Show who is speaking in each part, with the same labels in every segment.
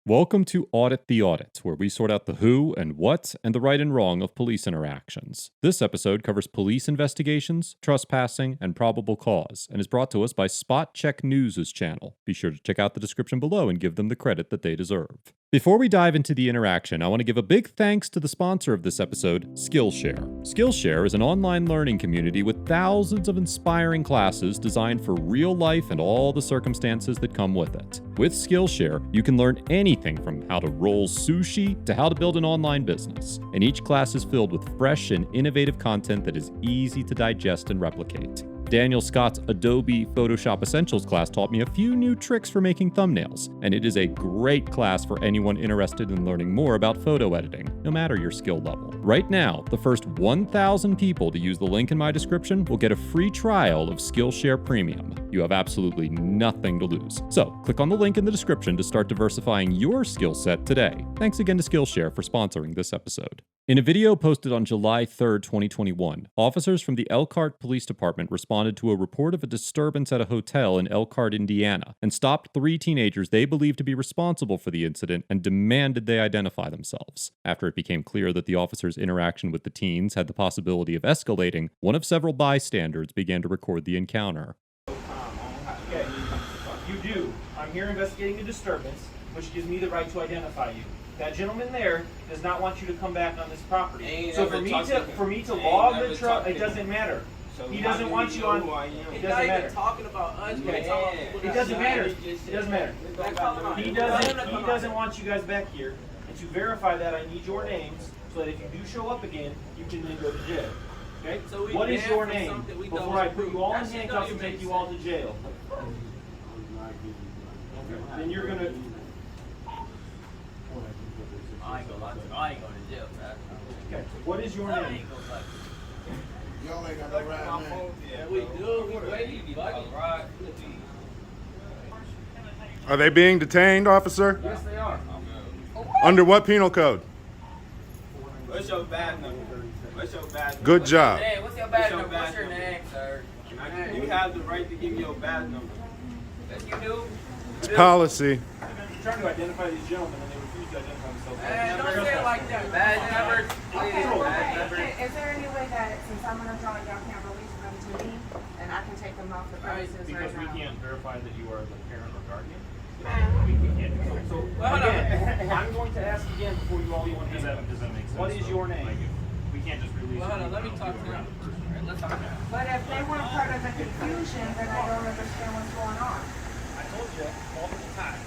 Speaker 1: Welcome to Audit the Audit, where we sort out the who and what and the right and wrong of police interactions. This episode covers police investigations, trespassing, and probable cause, and is brought to us by Spot Check News' channel. Be sure to check out the description below and give them the credit that they deserve. Before we dive into the interaction, I want to give a big thanks to the sponsor of this episode, Skillshare. Skillshare is an online learning community with thousands of inspiring classes designed for real life and all the circumstances that come with it. With Skillshare, you can learn anything from how to roll sushi to how to build an online business. And each class is filled with fresh and innovative content that is easy to digest and replicate. Daniel Scott's Adobe Photoshop Essentials class taught me a few new tricks for making thumbnails, and it is a great class for anyone interested in learning more about photo editing, no matter your skill level. Right now, the first 1,000 people to use the link in my description will get a free trial of Skillshare Premium. You have absolutely nothing to lose. So, click on the link in the description to start diversifying your skill set today. Thanks again to Skillshare for sponsoring this episode. In a video posted on July 3, 2021, officers from the Elkhart Police Department responded to a report of a disturbance at a hotel in Elkhart, Indiana, and stopped 3 teenagers they believed to be responsible for the incident and demanded they identify themselves. After it became clear that the officers' interaction with the teens had the possibility of escalating, one of several bystanders began to record the encounter.
Speaker 2: Okay, you do. I'm here investigating a disturbance, which gives me the right to identify you. That gentleman there does not want you to come back on this property. So for me to log the truck, it doesn't matter.
Speaker 3: So
Speaker 2: he doesn't want you on. It doesn't matter.
Speaker 3: Talking about us.
Speaker 2: It doesn't matter. It doesn't matter. He doesn't want you guys back here. And to verify that, I need your names so that if you do show up again, you can then go to jail. Okay?
Speaker 3: So
Speaker 2: what is your name before I put you all in handcuffs and take you all to jail? Then you're gonna.
Speaker 3: I ain't going to jail, man.
Speaker 2: Okay. What is your name?
Speaker 4: Y'all ain't got no right name.
Speaker 3: Yeah, we do. We ready. Right.
Speaker 5: Are they being detained, officer?
Speaker 2: Yes, they are.
Speaker 5: Under what penal code?
Speaker 3: What's your bad number? What's your bad number?
Speaker 5: Good job.
Speaker 3: Hey, what's your bad number? What's your name, sir? You have the right to give me your bad number. Yes, you do.
Speaker 5: It's policy.
Speaker 2: I'm trying to identify these gentlemen and they refuse to identify themselves.
Speaker 3: Don't say it like that. Bad numbers, please. Bad numbers.
Speaker 6: Is there any way that since I'm an adult, y'all can't release them to me and I can take them off the premises
Speaker 2: Because
Speaker 6: right
Speaker 2: we
Speaker 6: now?
Speaker 2: can't verify that you are the parent or guardian.
Speaker 6: Uh,
Speaker 2: We can't do so. Again, I'm going to ask again before you all leave. Does that make sense? What is your name?
Speaker 7: We can't just release.
Speaker 3: Well, hold on, let me talk to him. Let's talk to him.
Speaker 6: But if they weren't part of the confusion, then I don't understand what's going on.
Speaker 2: I told you multiple times.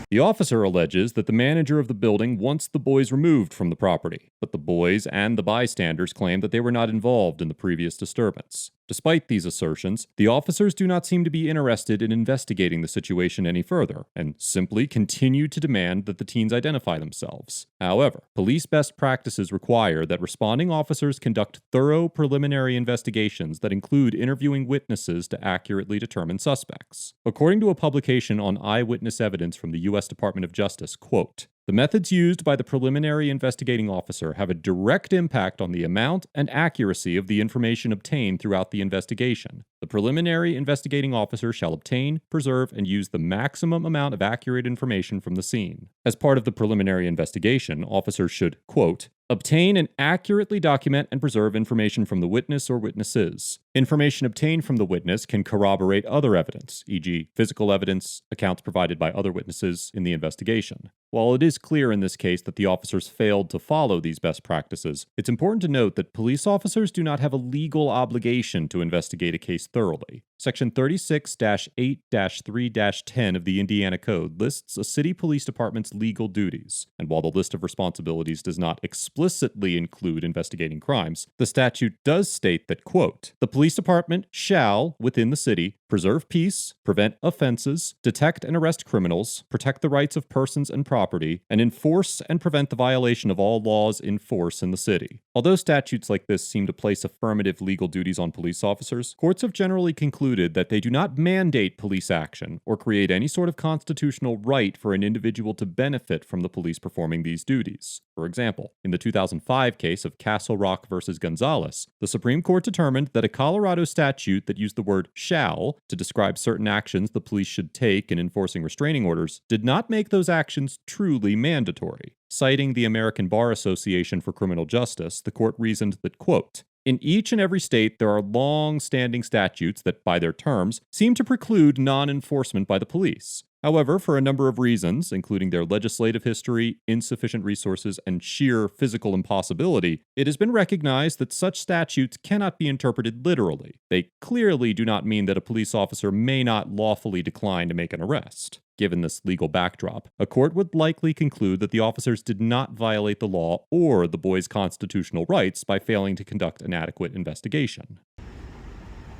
Speaker 1: The officer alleges that the manager of the building wants the boys removed from the property, but the boys and the bystanders claim that they were not involved in the previous disturbance. Despite these assertions, the officers do not seem to be interested in investigating the situation any further, and simply continue to demand that the teens identify themselves. However, police best practices require that responding officers conduct thorough preliminary investigations that include interviewing witnesses to accurately determine suspects. According to a publication on eyewitness evidence from the U.S. Department of Justice, quote, "The methods used by the preliminary investigating officer have a direct impact on the amount and accuracy of the information obtained throughout the investigation. The preliminary investigating officer shall obtain, preserve, and use the maximum amount of accurate information from the scene. As part of the preliminary investigation, officers should, quote, obtain and accurately document and preserve information from the witness or witnesses. Information obtained from the witness can corroborate other evidence, e.g., physical evidence, accounts provided by other witnesses in the investigation. While it is clear in this case that the officers failed to follow these best practices, it's important to note that police officers do not have a legal obligation to investigate a case thoroughly. Section 36-8-3-10 of the Indiana Code lists a city police department's legal duties, and while the list of responsibilities does not explicitly include investigating crimes, the statute does state that, quote, the police department shall, within the city, preserve peace, prevent offenses, detect and arrest criminals, protect the rights of persons and property, and enforce and prevent the violation of all laws in force in the city. Although statutes like this seem to place affirmative legal duties on police officers, courts have generally concluded that they do not mandate police action or create any sort of constitutional right for an individual to benefit from the police performing these duties. For example, in the 2005 case of Castle Rock versus Gonzalez, the Supreme Court determined that a Colorado statute that used the word shall to describe certain actions the police should take in enforcing restraining orders did not make those actions truly mandatory. Citing the American Bar Association for Criminal Justice, the court reasoned that, quote, in each and every state, there are long-standing statutes that, by their terms, seem to preclude non-enforcement by the police. However, for a number of reasons, including their legislative history, insufficient resources, and sheer physical impossibility, it has been recognized that such statutes cannot be interpreted literally. They clearly do not mean that a police officer may not lawfully decline to make an arrest. Given this legal backdrop, a court would likely conclude that the officers did not violate the law or the boys' constitutional rights by failing to conduct an adequate investigation.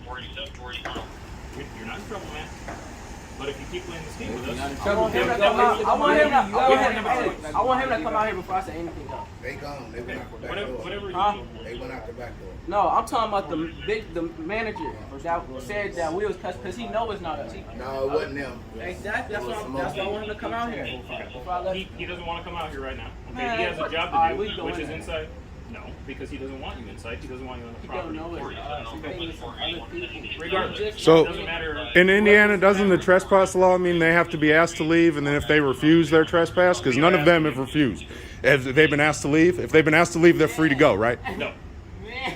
Speaker 2: You're not in trouble, man. But if you keep playing this game with us,
Speaker 3: I want him to come out here before I say anything else.
Speaker 4: They gone. They went out the back door.
Speaker 2: whatever you
Speaker 3: Huh?
Speaker 4: They went out the back door.
Speaker 3: No, I'm talking about the manager that said that we was because he know it's not us.
Speaker 4: No, it wasn't them.
Speaker 3: Exactly. That's why I want him to come out here. Before I let
Speaker 2: he doesn't want to come out here right now. Okay,
Speaker 3: Man,
Speaker 2: he has a job
Speaker 3: alright,
Speaker 2: to
Speaker 3: we
Speaker 2: do,
Speaker 3: go
Speaker 2: which
Speaker 3: in
Speaker 2: is
Speaker 3: there.
Speaker 2: inside. No, because he doesn't want you inside. He doesn't want you on the
Speaker 3: he don't
Speaker 2: property.
Speaker 3: know it's us. He think it's some other people.
Speaker 2: Regardless,
Speaker 5: So-
Speaker 2: it doesn't matter.
Speaker 5: In Indiana, doesn't the trespass law mean they have to be asked to leave, and then if they refuse their trespass, because none of them have refused. Have they been asked to leave? If they've been asked to leave, they're free to go, right?
Speaker 2: No.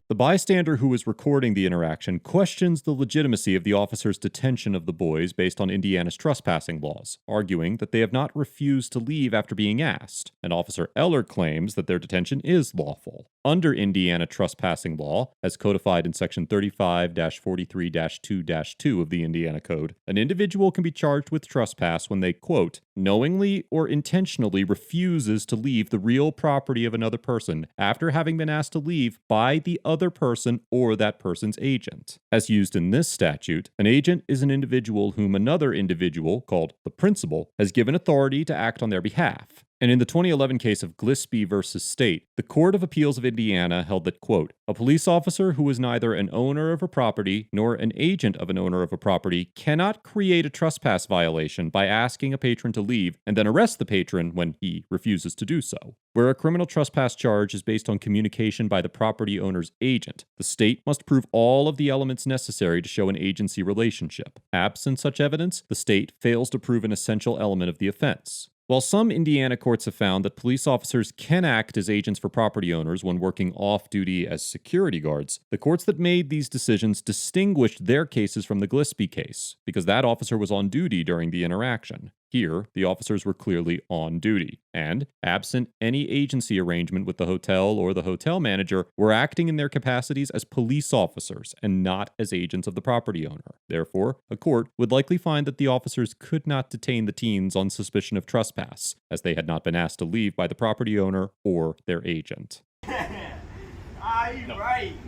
Speaker 1: The bystander who was recording the interaction questions the legitimacy of the officer's detention of the boys based on Indiana's trespassing laws, arguing that they have not refused to leave after being asked, and Officer Eller claims that their detention is lawful. Under Indiana trespassing law, as codified in Section 35-43-2-2 of the Indiana Code, an individual can be charged with trespass when they, quote, knowingly or intentionally refuses to leave the real property of another person after having been asked to leave by the other person or that person's agent. As used in this statute, an agent is an individual whom another individual, called the principal, has given authority to act on their behalf. And in the 2011 case of Gillespie versus State, the Court of Appeals of Indiana held that, quote, a police officer who is neither an owner of a property nor an agent of an owner of a property cannot create a trespass violation by asking a patron to leave and then arrest the patron when he refuses to do so. Where a criminal trespass charge is based on communication by the property owner's agent, the state must prove all of the elements necessary to show an agency relationship. Absent such evidence, the state fails to prove an essential element of the offense. While some Indiana courts have found that police officers can act as agents for property owners when working off-duty as security guards, the courts that made these decisions distinguished their cases from the Gillespie case, because that officer was on duty during the interaction. Here, the officers were clearly on duty, and, absent any agency arrangement with the hotel or the hotel manager, were acting in their capacities as police officers and not as agents of the property owner. Therefore, a court would likely find that the officers could not detain the teens on suspicion of trespass, as they had not been asked to leave by the property owner or their agent.
Speaker 3: Right.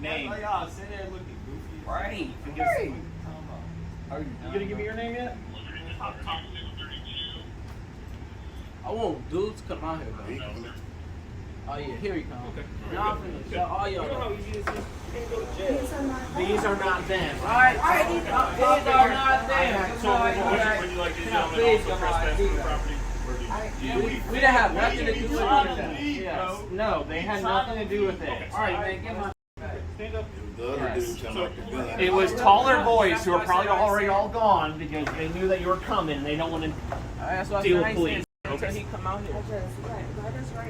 Speaker 2: Name.
Speaker 3: That's why y'all sit there looking goofy.
Speaker 2: Right.
Speaker 3: Are you
Speaker 2: gonna give me your name yet?
Speaker 3: I want dudes to come out here, though. Oh, yeah, here he comes.
Speaker 2: Okay.
Speaker 3: Now I'm finna show all
Speaker 2: You know how
Speaker 3: y'all.
Speaker 2: easy this is? You can't go to jail.
Speaker 6: These are not them.
Speaker 3: Alright, these are not them.
Speaker 2: So, would you like these gentlemen
Speaker 3: Please
Speaker 2: also
Speaker 3: come
Speaker 2: trespass
Speaker 3: on,
Speaker 2: the
Speaker 3: do
Speaker 2: property?
Speaker 3: We didn't have nothing to do with it.
Speaker 2: Yes.
Speaker 3: No, they had nothing to do with it. Alright, man, get my.
Speaker 2: Stand up.
Speaker 4: The other dude come out the gun.
Speaker 2: It was taller boys who are probably already all gone because they knew that you were coming and they don't want to
Speaker 3: That's what
Speaker 2: deal
Speaker 3: I'm
Speaker 2: with police.
Speaker 3: until he come out here.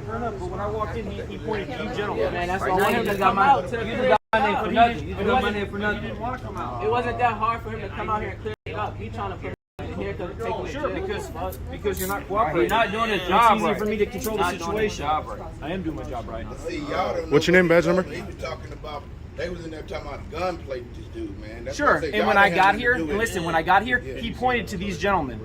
Speaker 2: But when I walked in, he pointed to you gentlemen.
Speaker 3: Man, that's why I want him to come out. You just got my name for nothing. You just got my name for nothing.
Speaker 2: didn't want to come out.
Speaker 3: It wasn't that hard for him to come out here and clear it up. He trying to put me in here to take me to
Speaker 2: Sure,
Speaker 3: jail.
Speaker 2: because you're not cooperating.
Speaker 3: He's not doing his
Speaker 2: It's
Speaker 3: job
Speaker 2: easier
Speaker 3: right.
Speaker 2: for me to control the
Speaker 3: Not doing his
Speaker 2: situation.
Speaker 3: job right.
Speaker 2: I am doing my job right.
Speaker 4: See, y'all don't know
Speaker 5: What's your name, badge number?
Speaker 4: He was talking about, they was in there talking about gunplay with this dude, man. That's
Speaker 2: Sure,
Speaker 4: what I said,
Speaker 2: and
Speaker 4: y'all
Speaker 2: when I
Speaker 4: didn't have
Speaker 2: got
Speaker 4: nothing
Speaker 2: here,
Speaker 4: to do with it.
Speaker 2: listen, when I got here,
Speaker 4: Yeah.
Speaker 2: he pointed to these gentlemen.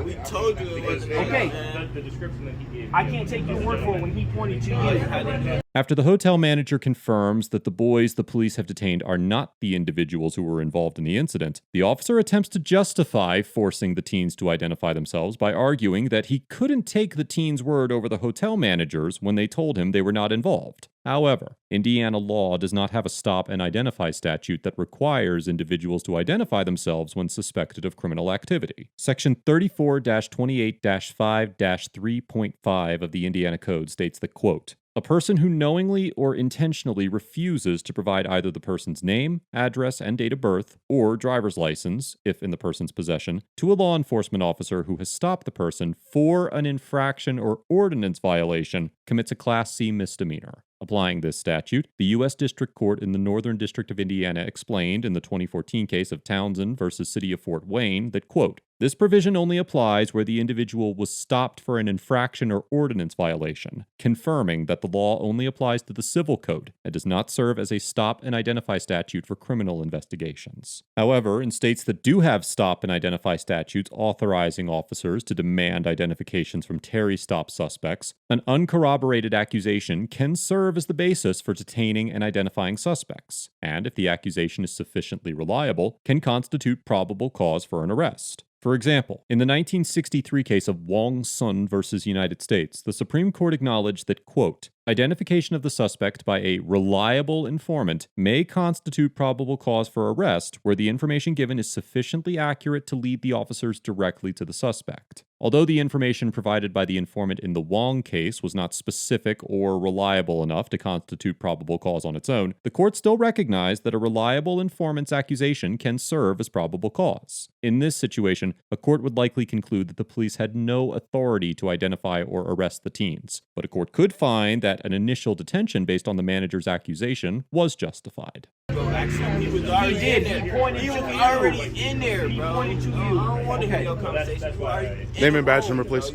Speaker 3: We told you it wasn't
Speaker 2: Okay.
Speaker 3: the description that he gave.
Speaker 2: I can't take your word for it when he pointed to you.
Speaker 1: After the hotel manager confirms that the boys the police have detained are not the individuals who were involved in the incident, the officer attempts to justify forcing the teens to identify themselves by arguing that he couldn't take the teens' word over the hotel managers when they told him they were not involved. However, Indiana law does not have a stop and identify statute that requires individuals to identify themselves when suspected of criminal activity. Section 34-28-5-3.5 of the Indiana Code states that, quote, A person who knowingly or intentionally refuses to provide either the person's name, address, and date of birth, or driver's license, if in the person's possession, to a law enforcement officer who has stopped the person for an infraction or ordinance violation commits a Class C misdemeanor. Applying this statute, the U.S. District Court in the Northern District of Indiana explained in the 2014 case of Townsend versus City of Fort Wayne that, quote, "This provision only applies where the individual was stopped for an infraction or ordinance violation, confirming that the law only applies to the civil code and does not serve as a stop and identify statute for criminal investigations." However, in states that do have stop and identify statutes authorizing officers to demand identifications from Terry stop suspects, an uncorroborated accusation can serve as the basis for detaining and identifying suspects, and if the accusation is sufficiently reliable, can constitute probable cause for an arrest. For example, in the 1963 case of Wong Sun versus United States, the Supreme Court acknowledged that, quote, "Identification of the suspect by a reliable informant may constitute probable cause for arrest where the information given is sufficiently accurate to lead the officers directly to the suspect." Although the information provided by the informant in the Wong case was not specific or reliable enough to constitute probable cause on its own, the court still recognized that a reliable informant's accusation can serve as probable cause. In this situation, a court would likely conclude that the police had no authority to identify or arrest the teens, but a court could find that an initial detention based on the manager's accusation was justified.
Speaker 3: He was already in there. He was already in there, bro. I don't want to hear your conversation.
Speaker 5: Name and badge number, please.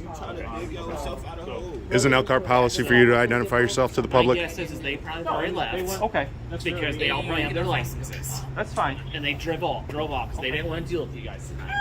Speaker 5: Is an Elkhart policy for you to identify yourself to the public?
Speaker 7: My guess is they probably left
Speaker 2: Okay, that's
Speaker 7: because they all probably have their licenses.
Speaker 2: That's fine.
Speaker 7: And they drove off because they didn't want to deal with you guys tonight.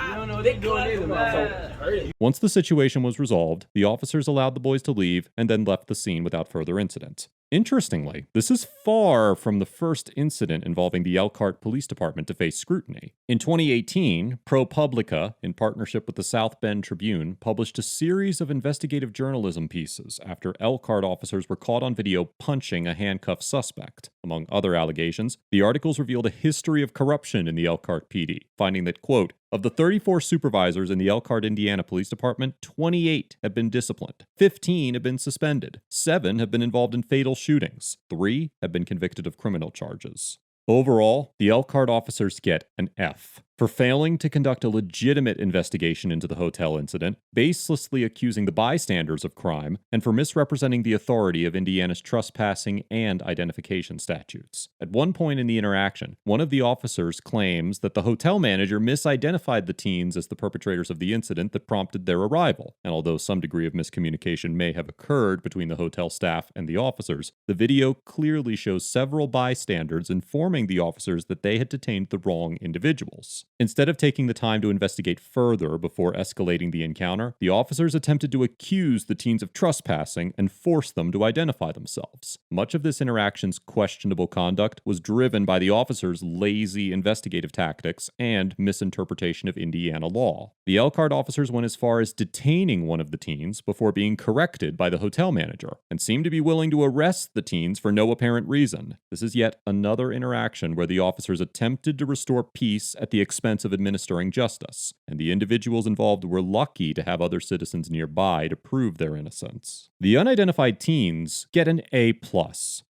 Speaker 3: You don't know what they're doing either, motherfucker.
Speaker 1: Once the situation was resolved, the officers allowed the boys to leave and then left the scene without further incident. Interestingly, this is far from the first incident involving the Elkhart Police Department to face scrutiny. In 2018, ProPublica, in partnership with the South Bend Tribune, published a series of investigative journalism pieces after Elkhart officers were caught on video punching a handcuffed suspect. Among other allegations, the articles revealed a history of corruption in the Elkhart PD, finding that, quote, "Of the 34 supervisors in the Elkhart, Indiana Police Department, 28 have been disciplined, 15 have been suspended, 7 have been involved in fatal shootings, 3 have been convicted of criminal charges." Overall, the Elkhart officers get an F for failing to conduct a legitimate investigation into the hotel incident, baselessly accusing the bystanders of crime, and for misrepresenting the authority of Indiana's trespassing and identification statutes. At one point in the interaction, one of the officers claims that the hotel manager misidentified the teens as the perpetrators of the incident that prompted their arrival, and although some degree of miscommunication may have occurred between the hotel staff and the officers, the video clearly shows several bystanders informing the officers that they had detained the wrong individuals. Instead of taking the time to investigate further before escalating the encounter, the officers attempted to accuse the teens of trespassing and force them to identify themselves. Much of this interaction's questionable conduct was driven by the officers' lazy investigative tactics and misinterpretation of Indiana law. The Elkhart officers went as far as detaining one of the teens before being corrected by the hotel manager, and seemed to be willing to arrest the teens for no apparent reason. This is yet another interaction where the officers attempted to restore peace at the expense of administering justice, and the individuals involved were lucky to have other citizens nearby to prove their innocence. The unidentified teens get an A+.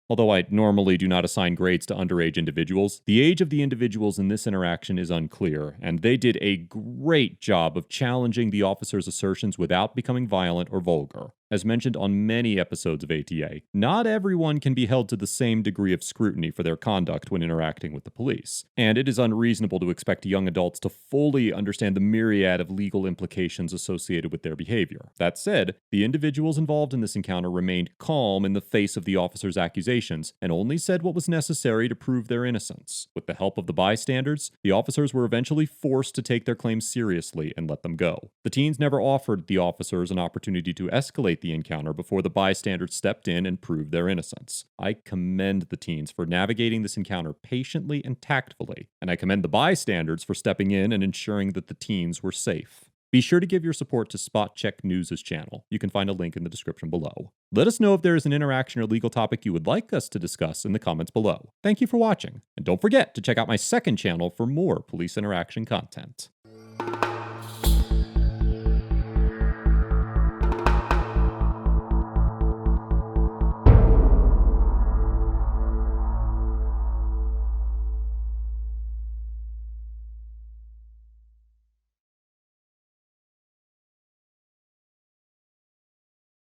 Speaker 1: Although I normally do not assign grades to underage individuals, the age of the individuals in this interaction is unclear, and they did a great job of challenging the officers' assertions without becoming violent or vulgar. As mentioned on many episodes of ATA, not everyone can be held to the same degree of scrutiny for their conduct when interacting with the police, and it is unreasonable to expect young adults to fully understand the myriad of legal implications associated with their behavior. That said, the individuals involved in this encounter remained calm in the face of the officers' accusations and only said what was necessary to prove their innocence. With the help of the bystanders, the officers were eventually forced to take their claims seriously and let them go. The teens never offered the officers an opportunity to escalate the encounter before the bystanders stepped in and proved their innocence. I commend the teens for navigating this encounter patiently and tactfully, and I commend the bystanders for stepping in and ensuring that the teens were safe. Be sure to give your support to Spot Check News' channel. You can find a link in the description below. Let us know if there is an interaction or legal topic you would like us to discuss in the comments below. Thank you for watching, and don't forget to check out my second channel for more police interaction content.